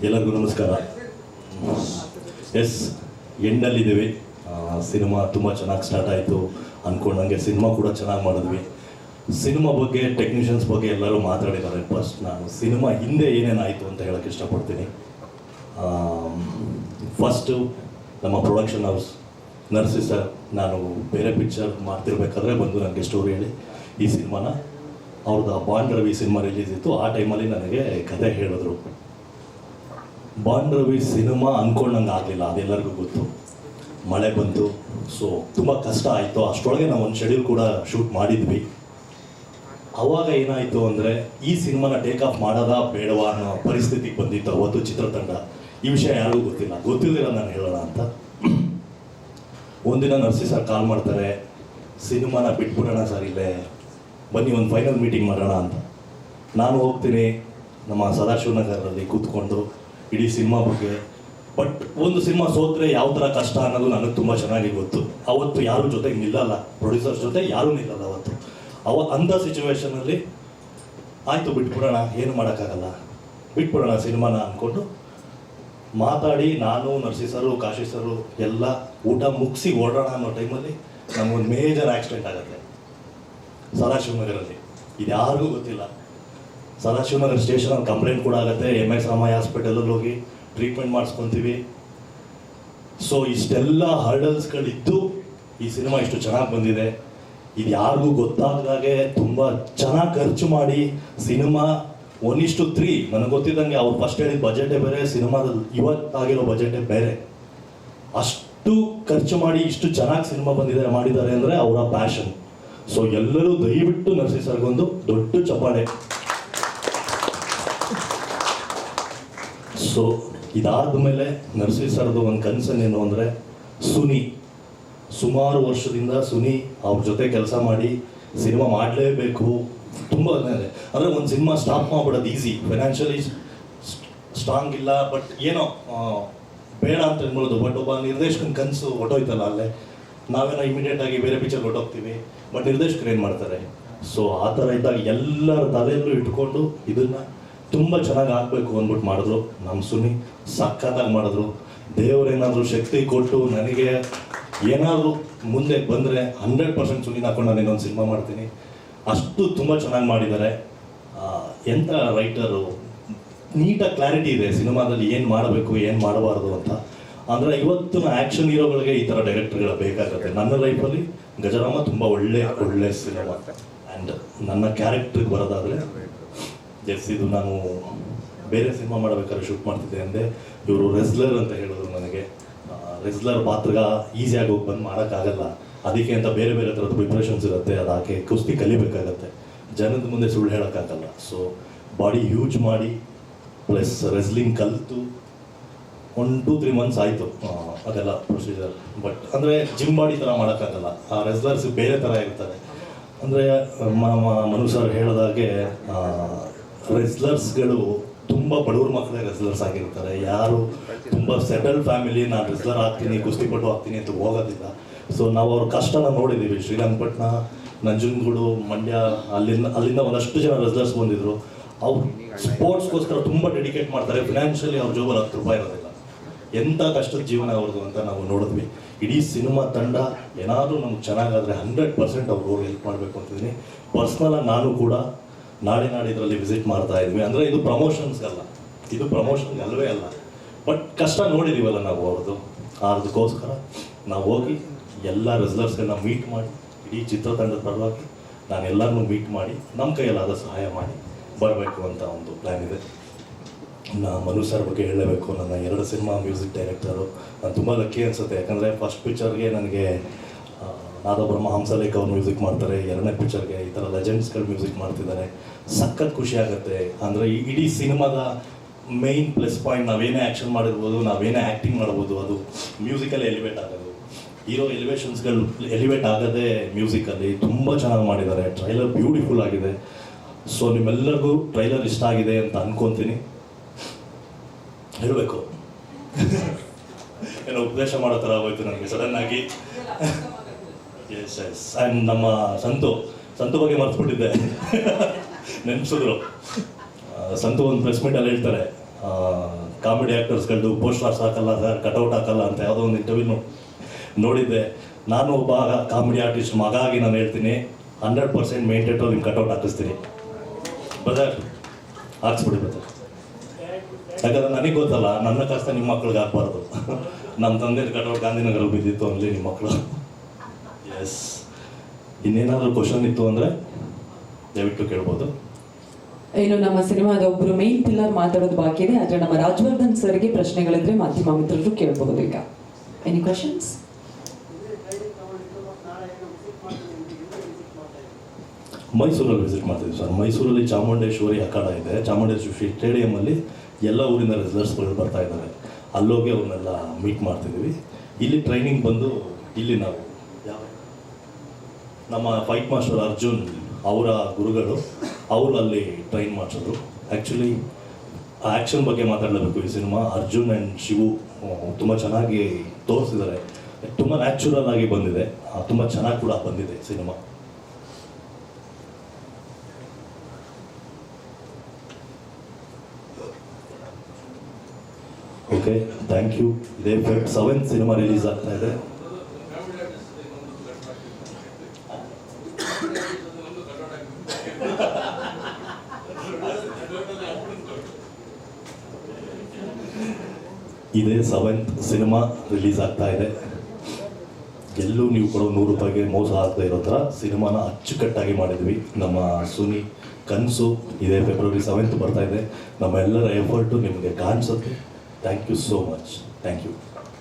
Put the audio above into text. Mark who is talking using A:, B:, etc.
A: ಎಲ್ಲರಿಗೂ ನಮಸ್ಕಾರ. S, ಎಂಡಲ್ಲಿದ್ದೀವಿ. Cinema ತುಂಬ ಚೆನ್ನಾಗಿ ಸ್ಟಾರ್ಟ್ ಆಯಿತು ಅಂದ್ಕೊಂಡಂಗೆ ಸಿನಿಮಾ ಕೂಡ ಚೆನ್ನಾಗಿ ಮಾಡಿದ್ವಿ. ಸಿನಿಮಾ ಬಗ್ಗೆ, ಟೆಕ್ನಿಷಿಯನ್ಸ್ ಬಗ್ಗೆ ಎಲ್ಲರೂ ಮಾತಾಡಿದ್ದಾರೆ. ಫಸ್ಟ್ ನಾನು ಸಿನಿಮಾ ಹಿಂದೆ ಏನೇನಾಯಿತು ಅಂತ ಹೇಳೋಕ್ಕೆ ಇಷ್ಟಪಡ್ತೀನಿ. ಫಸ್ಟು ನಮ್ಮ ಪ್ರೊಡಕ್ಷನ್ ಹೌಸ್ ನರ್ಸಿ ಸರ್, ನಾನು ಬೇರೆ ಪಿಕ್ಚರ್ ಮಾಡ್ತಿರ್ಬೇಕಾದ್ರೆ ಬಂದು ನನಗೆ ಸ್ಟೋರಿ ಹೇಳಿ ಈ ಸಿನಿಮಾನ, ಅವ್ರದ್ದು ಬಾಂಡ್ ರವಿ ಸಿನಿಮಾ ರಿಲೀಸ್ ಇತ್ತು, ಆ ಟೈಮಲ್ಲಿ ನನಗೆ ಕತೆ ಹೇಳಿದ್ರು. ಬಾಂಡ್ ರವಿ ಸಿನಿಮಾ ಅಂದ್ಕೊಂಡಂಗೆ ಆಗಲಿಲ್ಲ, ಅದೆಲ್ಲರಿಗೂ ಗೊತ್ತು. ಮಳೆ ಬಂತು, ಸೊ ತುಂಬ ಕಷ್ಟ ಆಯಿತು. ಅಷ್ಟರೊಳಗೆ ನಾವು ಒಂದು ಶೆಡ್ಯೂಲ್ ಕೂಡ ಶೂಟ್ ಮಾಡಿದ್ವಿ. ಆವಾಗ ಏನಾಯಿತು ಅಂದರೆ, ಈ ಸಿನಿಮಾನ ಟೇಕ್ ಆಫ್ ಮಾಡೋದಾ ಬೇಡವಾ ಅನ್ನೋ ಪರಿಸ್ಥಿತಿಗೆ ಬಂದಿತ್ತು ಅವತ್ತು ಚಿತ್ರತಂಡ. ಈ ವಿಷಯ ಯಾರಿಗೂ ಗೊತ್ತಿಲ್ಲದಿರ ನಾನು ಹೇಳೋಣ ಅಂತ. ಒಂದಿನ ನರ್ಸಿ ಸರ್ ಕಾಲ್ ಮಾಡ್ತಾರೆ, ಸಿನಿಮಾನ ಬಿಟ್ಬಿಡೋಣ ಸರ್, ಇಲ್ಲೇ ಬನ್ನಿ ಒಂದು ಫೈನಲ್ ಮೀಟಿಂಗ್ ಮಾಡೋಣ ಅಂತ. ನಾನು ಹೋಗ್ತೀನಿ ನಮ್ಮ ಸದಾಶಿವನಗರಲ್ಲಿ ಕೂತ್ಕೊಂಡು ಇಡೀ ಸಿನಿಮಾ ಬಗ್ಗೆ. ಬಟ್ ಒಂದು ಸಿನಿಮಾ ಸೋತ್ರೆ ಯಾವ ಥರ ಕಷ್ಟ ಅನ್ನೋದು ನನಗೆ ತುಂಬ ಚೆನ್ನಾಗಿ ಗೊತ್ತು. ಅವತ್ತು ಯಾರು ಜೊತೆಗೆ ನಿಲ್ಲಲ್ಲ, ಪ್ರೊಡ್ಯೂಸರ್ಸ್ ಜೊತೆ ಯಾರೂ ನಿಲ್ಲಲ್ಲ ಅವತ್ತು. ಅಂಥ ಸಿಚುವೇಶನಲ್ಲಿ ಆಯಿತು ಬಿಟ್ಬಿಡೋಣ, ಏನು ಮಾಡೋಕ್ಕಾಗಲ್ಲ, ಬಿಟ್ಬಿಡೋಣ ಸಿನಿಮಾನ ಅಂದ್ಕೊಂಡು ಮಾತಾಡಿ, ನಾನು ನರ್ಸಿ ಸರು ಕಾಶಿ ಸರು ಎಲ್ಲ ಊಟ ಮುಗಿಸಿ ಓಡೋಣ ಅನ್ನೋ ಟೈಮಲ್ಲಿ ನಮಗೊಂದು ಮೇಜರ್ ಆಕ್ಸಿಡೆಂಟ್ ಆಗುತ್ತೆ ಸದಾಶಿವನಗರಲ್ಲಿ. ಇದು ಯಾರಿಗೂ ಗೊತ್ತಿಲ್ಲ. ಸದಾಶಿವನಗರ ಸ್ಟೇಷನಲ್ಲಿ ಕಂಪ್ಲೇಂಟ್ ಕೂಡ ಆಗುತ್ತೆ. MS ರಾಮಯ್ಯ ಹಾಸ್ಪಿಟಲಲ್ಲಿ ಹೋಗಿ ಟ್ರೀಟ್ಮೆಂಟ್ ಮಾಡಿಸ್ಕೊತೀವಿ. ಸೊ ಇಷ್ಟೆಲ್ಲ ಹರ್ಡಲ್ಸ್ಗಳಿದ್ದು ಈ ಸಿನಿಮಾ ಇಷ್ಟು ಚೆನ್ನಾಗಿ ಬಂದಿದೆ. ಇದು ಯಾರಿಗೂ ಗೊತ್ತಾಗದಾಗೆ ತುಂಬ ಚೆನ್ನಾಗಿ ಖರ್ಚು ಮಾಡಿ ಸಿನಿಮಾ 1:3, ನನಗೆ ಗೊತ್ತಿದ್ದಂಗೆ ಅವ್ರು ಫಸ್ಟ್ ಹೇಳಿದ ಬಜೆಟೇ ಬೇರೆ, ಸಿನಿಮಾದಲ್ಲಿ ಇವತ್ತಾಗಿರೋ ಬಜೆಟೇ ಬೇರೆ. ಅಷ್ಟು ಖರ್ಚು ಮಾಡಿ ಇಷ್ಟು ಚೆನ್ನಾಗಿ ಸಿನಿಮಾ ಮಾಡಿದ್ದಾರೆ ಅಂದರೆ ಅವರ ಪ್ಯಾಷನ್. ಸೊ ಎಲ್ಲರೂ ದಯವಿಟ್ಟು ನರ್ಸಿ ಸರ್ಗೊಂದು ದೊಡ್ಡ ಚಪ್ಪಾಳೆ. ಸೊ ಇದಾದ ಮೇಲೆ ನರ್ಸಿ ಸರ್ದು ಒಂದು ಕನ್ಸನ್ ಏನು ಅಂದರೆ, ಸುಮಾರು ವರ್ಷದಿಂದ ಸುನಿ ಅವ್ರ ಜೊತೆ ಕೆಲಸ ಮಾಡಿ ಸಿನಿಮಾ ಮಾಡಲೇಬೇಕು. ತುಂಬ ಅಂದರೆ ಒಂದು ಸಿನಿಮಾ ಸ್ಟಾಪ್ ಮಾಡ್ಬಿಡೋದು ಈಸಿ, ಫೈನಾನ್ಷಿಯಲಿ ಸ್ಟ್ರಾಂಗ್ ಇಲ್ಲ, ಬಟ್ ಏನೋ ಬೇಡ ಅಂತ ಹೇಳ್ಬೋದು. ಬಟ್ ಒಬ್ಬ ನಿರ್ದೇಶಕನ ಕನಸು ಹೊಟ್ಟೋಯ್ತಲ್ಲ ಅಲ್ಲೇ, ನಾವೇನೋ ಇಮಿಡಿಯೇಟಾಗಿ ಬೇರೆ ಪಿಕ್ಚರ್ ಹೊಟ್ಟೋಗ್ತೀವಿ, ಬಟ್ ನಿರ್ದೇಶಕರು ಏನು ಮಾಡ್ತಾರೆ. ಸೊ ಆ ಥರ ಇದ್ದಾಗ ಎಲ್ಲರ ತಲೆಯಲ್ಲೂ ಇಟ್ಕೊಂಡು ಇದನ್ನು ತುಂಬ ಚೆನ್ನಾಗಿ ಆಗಬೇಕು ಅಂದ್ಬಿಟ್ಟು ಮಾಡಿದ್ರು. ನಮ್ಮ ಸುನಿ ಸಖತ್ತಾಗಿ ಮಾಡಿದ್ರು. ದೇವರೇನಾದರೂ ಶಕ್ತಿ ಕೊಟ್ಟು ನನಗೆ ಏನಾದರೂ ಮುಂದೆ ಬಂದರೆ 100% ಸುನಿನ ಹಾಕೊಂಡು ನಾನು ಇನ್ನೊಂದು ಸಿನಿಮಾ ಮಾಡ್ತೀನಿ. ಅಷ್ಟು ತುಂಬ ಚೆನ್ನಾಗಿ ಮಾಡಿದ್ದಾರೆ. ಎಂಥ ರೈಟರು, ನೀಟಾಗಿ ಕ್ಲಾರಿಟಿ ಇದೆ ಸಿನಿಮಾದಲ್ಲಿ ಏನು ಮಾಡಬೇಕು ಏನು ಮಾಡಬಾರ್ದು ಅಂತ. ಅಂದರೆ ಇವತ್ತಿನ ಆ್ಯಕ್ಷನ್ ಹೀರೋಗಳಿಗೆ ಈ ಥರ ಡೈರೆಕ್ಟರ್ಗಳು ಬೇಕಾಗುತ್ತೆ. ನನ್ನ ಲೈಫಲ್ಲಿ ಗಜರಾಮ ತುಂಬ ಒಳ್ಳೆ ಸಿನಿಮಾ. ಆ್ಯಂಡ್ ನನ್ನ ಕ್ಯಾರೆಕ್ಟ್ರಿಗೆ ಬರೋದಾದರೆ, ಎಸ್, ಇದು ನಾನು ಬೇರೆ ಸಿನಿಮಾ ಮಾಡಬೇಕಾದ್ರೆ ಶೂಟ್ ಮಾಡ್ತಿದ್ದೆ ಅಂದೆ, ಇವರು ರೆಸ್ಲರ್ ಅಂತ ಹೇಳಿದ್ರು ನನಗೆ. ರೆಸ್ಲರ್ ಪಾತ್ರಗ ಈಸಿಯಾಗಿ ಹೋಗಿ ಬಂದು ಮಾಡೋಕ್ಕಾಗಲ್ಲ, ಅದಕ್ಕೆ ಅಂತ ಬೇರೆ ಬೇರೆ ಥರದ ಪ್ರಿಪ್ರೇಷನ್ಸ್ ಇರುತ್ತೆ. ಅದಕ್ಕೆ ಕುಸ್ತಿ ಕಲಿಬೇಕಾಗತ್ತೆ, ಜನದ ಮುಂದೆ ಸುಳ್ಳು ಹೇಳೋಕ್ಕಾಗಲ್ಲ. ಸೊ ಬಾಡಿ ಹ್ಯೂಜ್ ಮಾಡಿ ಪ್ಲಸ್ ರೆಸ್ಲಿಂಗ್ ಕಲಿತು 1-2-3 ಮಂತ್ಸ್ ಆಯಿತು ಅದೆಲ್ಲ ಪ್ರೊಸೀಜರ್. ಬಟ್ ಅಂದರೆ ಜಿಮ್ ಬಾಡಿ ಥರ ಮಾಡೋಕ್ಕಾಗಲ್ಲ, ಆ ರೆಸ್ಲರ್ಸ್ ಬೇರೆ ಥರ ಇರ್ತಾರೆ. ಅಂದರೆ ಮನು ಸರ್ ಹೇಳಿದಾಗೆ ರೆಸ್ಲರ್ಸ್ಗಳು ತುಂಬ ಬಡವ್ರ ಮಕ್ಕಳೇ ರೆಸ್ಲರ್ಸ್ ಆಗಿರ್ತಾರೆ. ಯಾರು ತುಂಬ ಸೆಟಲ್ ಫ್ಯಾಮಿಲಿ ನಾನು ರೆಸ್ಲರ್ ಆಗ್ತೀನಿ, ಕುಸ್ತಿಪಟು ಆಗ್ತೀನಿ ಅಂತ ಹೋಗೋದಿಲ್ಲ. ಸೊ ನಾವು ಅವ್ರ ಕಷ್ಟನ ನೋಡಿದ್ದೀವಿ. ಶ್ರೀರಂಗಪಟ್ಟಣ, ನಂಜನಗೂಡು, ಮಂಡ್ಯ, ಅಲ್ಲಿಂದ ಒಂದಷ್ಟು ಜನ ರೆಸ್ಲರ್ಸ್ ಬಂದಿದ್ರು. ಅವ್ರು ಸ್ಪೋರ್ಟ್ಸ್ಗೋಸ್ಕರ ತುಂಬ ಡೆಡಿಕೇಟ್ ಮಾಡ್ತಾರೆ. ಫಿನಾನ್ಷಿಯಲಿ ಅವ್ರ ಜೋಬಲ್ಲಿ 10 ರೂಪಾಯಿ ಇರೋದಿಲ್ಲ. ಎಂಥ ಕಷ್ಟದ ಜೀವನ ಅವ್ರದ್ದು ಅಂತ ನಾವು ನೋಡಿದ್ವಿ. ಇಡೀ ಸಿನಿಮಾ ತಂಡ ಏನಾದರೂ ನಮ್ಗೆ ಚೆನ್ನಾಗಾದರೆ 100% ಅವ್ರು ಹೋಗಿ ಹೆಲ್ಪ್ ಮಾಡಬೇಕು ಅಂತಿದ್ದೀನಿ. ಪರ್ಸ್ನಲಾಗಿ ನಾನು ಕೂಡ ನಾಡಿದ್ರಲ್ಲಿ ವಿಸಿಟ್ ಮಾಡ್ತಾ ಇದ್ವಿ. ಅಂದರೆ ಇದು ಪ್ರಮೋಷನ್ಸ್ಗಲ್ಲ, ಇದು ಪ್ರಮೋಷನ್ಗೆ ಅಲ್ಲವೇ ಅಲ್ಲ, ಬಟ್ ಕಷ್ಟ ನೋಡಿದ್ದೀವಲ್ಲ ನಾವು ಅವ್ರದ್ದು. ಅದಕ್ಕೋಸ್ಕರ ನಾವು ಹೋಗಿ ಎಲ್ಲ ರೆಸ್ಲರ್ಸ್ಗಳನ್ನ ಮೀಟ್ ಮಾಡಿ, ಇಡೀ ಚಿತ್ರತಂಡದ ಪರವಾಗಿ ನಾನು ಎಲ್ಲರನ್ನೂ ಮೀಟ್ ಮಾಡಿ ನಮ್ಮ ಕೈಯಲ್ಲಾದ ಸಹಾಯ ಮಾಡಿ ಬರಬೇಕು ಅಂತ ಒಂದು ಪ್ಲ್ಯಾನ್ ಇದೆ. ಮನು ಸರ್ ಬಗ್ಗೆ ಹೇಳಬೇಕು. ನನ್ನ 2 ಸಿನಿಮಾ ಮ್ಯೂಸಿಕ್ ಡೈರೆಕ್ಟರು. ನಾನು ತುಂಬ ಲಕ್ಕಿ ಅನಿಸುತ್ತೆ, ಯಾಕಂದರೆ ಫಸ್ಟ್ ಪಿಕ್ಚರ್ಗೆ ನನಗೆ ನಾದಬ್ರಹ್ಮ ಹಂಸಲೇಖ ಅವ್ರು ಮ್ಯೂಸಿಕ್ ಮಾಡ್ತಾರೆ, 2ನೇ ಪಿಕ್ಚರ್ಗೆ ಈ ಥರ ಲೆಜೆಂಡ್ಸ್ಗಳು ಮ್ಯೂಸಿಕ್ ಮಾಡ್ತಿದ್ದಾರೆ. ಸಖತ್ ಖುಷಿ ಆಗುತ್ತೆ. ಅಂದರೆ ಇಡೀ ಸಿನಿಮಾದ ಮೇಯ್ನ್ ಪ್ಲಸ್ ಪಾಯಿಂಟ್, ನಾವೇನೇ ಆ್ಯಕ್ಷನ್ ಮಾಡಿರ್ಬೋದು, ನಾವೇನೇ ಆ್ಯಕ್ಟಿಂಗ್ ಮಾಡ್ಬೋದು, ಅದು ಮ್ಯೂಸಿಕಲ್ಲಿ ಎಲಿವೇಟ್ ಆಗೋದು. ಹೀರೋ ಎಲಿವೇಷನ್ಸ್ಗಳು ಎಲಿವೇಟ್ ಆಗೋದೇ ಮ್ಯೂಸಿಕಲ್ಲಿ. ತುಂಬ ಚೆನ್ನಾಗಿ ಮಾಡಿದ್ದಾರೆ. ಟ್ರೈಲರ್ ಬ್ಯೂಟಿಫುಲ್ ಆಗಿದೆ. ಸೊ ನಿಮ್ಮೆಲ್ಲರಿಗೂ ಟ್ರೈಲರ್ ಇಷ್ಟ ಆಗಿದೆ ಅಂತ ಅನ್ಕೊತೀನಿ. ಹೇಳಬೇಕು ಏನೋ ಉಪದೇಶ ಮಾಡೋ ಥರ ಆಗೋಯ್ತು ನನಗೆ ಸಡನ್ನಾಗಿ. ಎಸ್. ಆ್ಯಂಡ್ ನಮ್ಮ ಸಂತು ಬಗ್ಗೆ ಮರ್ತ್ಬಿಟ್ಟಿದ್ದೆ, ನೆನಪಿಸಿದ್ರು. ಸಂತು ಒಂದು ಪ್ರೆಸ್ ಮೀಟಲ್ಲಿ ಹೇಳ್ತಾರೆ, ಕಾಮಿಡಿ ಆ್ಯಕ್ಟರ್ಸ್ಗಳದ್ದು ಪೋಸ್ಟರ್ಸ್ ಹಾಕಲ್ಲ ಸರ್, ಕಟೌಟ್ ಹಾಕಲ್ಲ ಅಂತ ಯಾವುದೋ ಒಂದು ಇಂಟರ್ವ್ಯೂ ನೋಡಿದ್ದೆ. ನಾನು ಒಬ್ಬ ಕಾಮಿಡಿ ಆರ್ಟಿಸ್ಟ್ ಮಗ ಆಗಿ ನಾನು ಹೇಳ್ತೀನಿ, 100% ಮೇನ್ ಟೇಟಲ್ಲಿ ನಿಮ್ಮ ಕಟೌಟ್ ಹಾಕಿಸ್ತೀನಿ ಬ್ರದರ್, ಹಾಕ್ಸ್ಬಿಡಿ ಬ್ರದರ್. ಯಾಕಂದ್ರೆ ನನಗೆ ಗೊತ್ತಲ್ಲ, ನನ್ನ ಕಷ್ಟ ನಿಮ್ಮ ಮಕ್ಳಿಗೆ ಹಾಕ್ಬಾರ್ದು. ನಮ್ಮ ತಂದೆ ಕಟೌಟ್ ಗಾಂಧಿನಗರಲ್ಲಿ ಬಿದ್ದಿತ್ತು ಅಲ್ಲಿ ನಿಮ್ಮ ಮಕ್ಕಳು. ಎಸ್, ಇನ್ನೇನಾದರೂ ಕ್ವಶನ್ ಇತ್ತು ಅಂದರೆ ದಯವಿಟ್ಟು ಕೇಳ್ಬೋದು.
B: ಇನ್ನು ನಮ್ಮ ಸಿನಿಮಾದ ಒಬ್ಬರು ಮೇನ್ ಪಿಲ್ಲರ್ ಮಾತಾಡೋದು ಬಾಕಿ ಇದೆ, ಆದರೆ ನಮ್ಮ ರಾಜವರ್ಧನ್ ಸರ್ಗೆ ಪ್ರಶ್ನೆಗಳಿದ್ರೆ ಮಾಧ್ಯಮ ಮಿತ್ರರು ಕೇಳ್ಬಹುದು. ಈಗ ಎನಿ ಕ್ವಶನ್ಸ್?
A: ಮೈಸೂರಲ್ಲಿ ವಿಸಿಟ್ ಮಾಡ್ತಿದ್ವಿ ಸರ್. ಮೈಸೂರಲ್ಲಿ ಚಾಮುಂಡೇಶ್ವರಿ ಅಖಾಡ ಇದೆ. ಚಾಮುಂಡೇಶ್ವರಿ ಸ್ಟೇಡಿಯಮಲ್ಲಿ ಎಲ್ಲ ಊರಿನ ರೆಸಲ್ಟ್ಸ್ಗಳು ಬರ್ತಾ ಇದ್ದಾರೆ. ಅಲ್ಲೋಗಿ ಅವ್ರನ್ನೆಲ್ಲ ಮೀಟ್ ಮಾಡ್ತಿದ್ದೀವಿ. ಇಲ್ಲಿ ಟ್ರೈನಿಂಗ್ ಬಂದು ಇಲ್ಲಿ ನಾವು ನಮ್ಮ ಫೈಟ್ ಮಾಸ್ಟರ್ ಅರ್ಜುನ್ ಅವರ ಗುರುಗಳು ಅವರು ಅಲ್ಲಿ ಟ್ರೈನ್ ಮಾಡಿಸಿದ್ರು. ಆ್ಯಕ್ಚುಲಿ ಆ್ಯಕ್ಷನ್ ಬಗ್ಗೆ ಮಾತಾಡಲೇಬೇಕು. ಈ ಸಿನಿಮಾ ಅರ್ಜುನ್ ಆ್ಯಂಡ್ ಶಿವು ತುಂಬ ಚೆನ್ನಾಗಿ ತೋರಿಸಿದ್ದಾರೆ. ತುಂಬ ನ್ಯಾಚುರಲ್ ಆಗಿ ಬಂದಿದೆ, ತುಂಬ ಚೆನ್ನಾಗಿ ಕೂಡ ಬಂದಿದೆ ಸಿನಿಮಾ. Okay, thank you. ಇದೇ Feb 7 ಸಿನಿಮಾ ರಿಲೀಸ್ ಆಗ್ತಾ ಇದೆ. ಇದೇ 7th ಸಿನಿಮಾ ರಿಲೀಸ್ ಆಗ್ತಾ ಇದೆ. ಎಲ್ಲೂ ನೀವು ಕೊಡೋ 100 ರೂಪಾಯಿಗೆ ಮೋಸ ಆಗದೆ ಇರೋ ಥರ ಸಿನಿಮಾನ ಅಚ್ಚುಕಟ್ಟಾಗಿ ಮಾಡಿದ್ವಿ. ನಮ್ಮ ಸುನಿ ಕನಸು ಇದೇ February 7 ಬರ್ತಾ ಇದೆ. ನಮ್ಮ ಎಲ್ಲರ ಎಫರ್ಟು ನಿಮಗೆ ಕಾಣಿಸುತ್ತೆ. Thank you so much. Thank you.